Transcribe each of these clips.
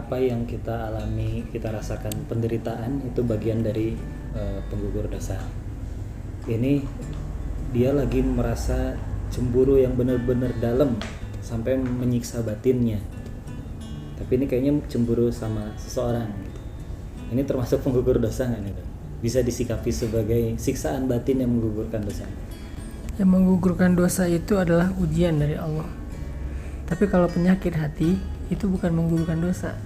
apa yang kita alami, kita rasakan penderitaan itu bagian dari penggugur dosa. Ini dia lagi merasa cemburu yang benar-benar dalam sampai menyiksa batinnya. Tapi ini kayaknya cemburu sama seseorang. Ini termasuk penggugur dosa nggak nih? Bisa disikapi sebagai siksaan batin yang menggugurkan dosa. Yang menggugurkan dosa itu adalah ujian dari Allah. Tapi kalau penyakit hati itu bukan menggugurkan dosa.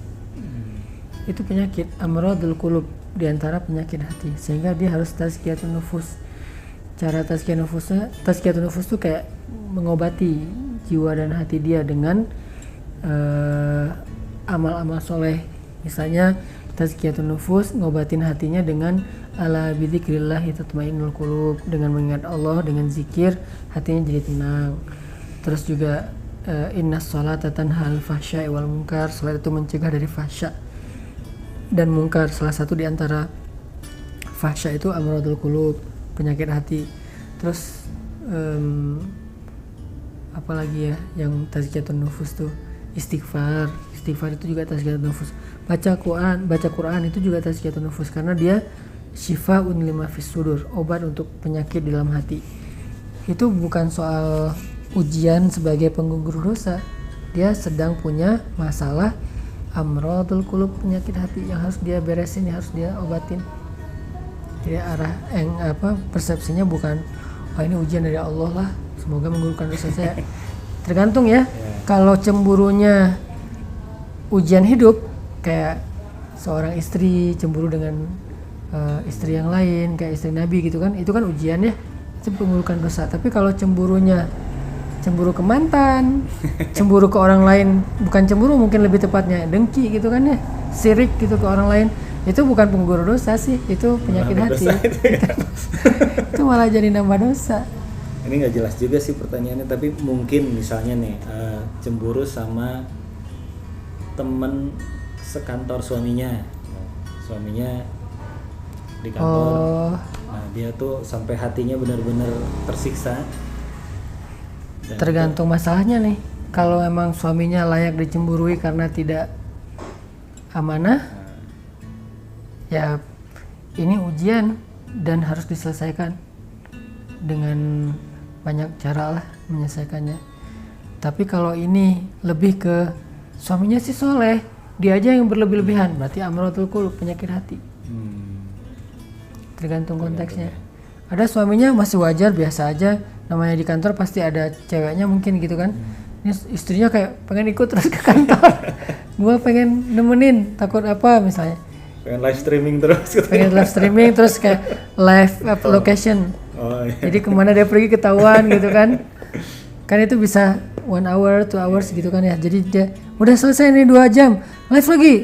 Itu penyakit amradul qulub, di antara penyakit hati, sehingga dia harus tazkiyatun nufus. Cara tazkiyatun nufus itu kayak mengobati jiwa dan hati dia dengan amal-amal soleh. Misalnya tazkiyatun nufus ngobatin hatinya dengan ala bidzikrillah tatmainnul qulub, dengan mengingat Allah, dengan zikir hatinya jadi tenang. Terus juga innas sholata tanhal fahsya'i wal munkar, salat itu mencegah dari fahsya dan munkar. Salah satu di antara fahsya itu amradul qulub, penyakit hati. Terus apalagi ya yang tazkiyatun nufus tuh, istighfar itu juga tazkiyatun nufus. Baca Quran itu juga tazkiyatun nufus, karena dia syifaun lima fis sudur, obat untuk penyakit di dalam hati. Itu bukan soal ujian sebagai penggugur dosa, dia sedang punya masalah amradul qulub, penyakit hati yang harus dia beresin, yang harus dia obatin. Jadi persepsinya bukan ini ujian dari Allah lah, semoga menggugurkan dosa saya. Tergantung ya. Kalau cemburunya ujian hidup, kayak seorang istri cemburu dengan istri yang lain, kayak istri Nabi gitu kan, itu kan ujian ya, itu menggugurkan dosa. Tapi kalau cemburunya cemburu ke mantan, cemburu ke orang lain, bukan cemburu, mungkin lebih tepatnya dengki gitu kan ya, sirik gitu ke orang lain, itu bukan penggugur dosa sih, itu penyakit hati. Itu malah jadi nambah dosa. Ini nggak jelas juga sih pertanyaannya, tapi mungkin misalnya nih cemburu sama temen sekantor suaminya di kantor. Nah dia tuh sampai hatinya benar-benar tersiksa. Tergantung masalahnya nih. Kalau emang suaminya layak dicemburui karena tidak amanah, ya ini ujian dan harus diselesaikan dengan banyak cara lah menyelesaikannya. Tapi kalau ini lebih ke suaminya sih soleh, dia aja yang berlebih-lebihan, berarti amradul qulub, penyakit hati. Tergantung konteksnya. Ada suaminya masih wajar, biasa aja, namanya di kantor pasti ada ceweknya mungkin gitu kan. Ini istrinya kayak pengen ikut terus ke kantor. Gua pengen nemenin, takut apa misalnya. Pengen live streaming terus kayak live location. Jadi kemana dia pergi ketahuan gitu kan. Kan itu bisa 1 hour, 2 hours gitu kan ya. Jadi dia udah selesai nih 2 jam, live lagi.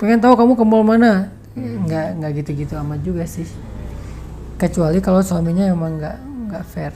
Pengen tahu kamu ke mall mana. Enggak gitu-gitu amat juga sih. Kecuali kalau suaminya emang enggak fair.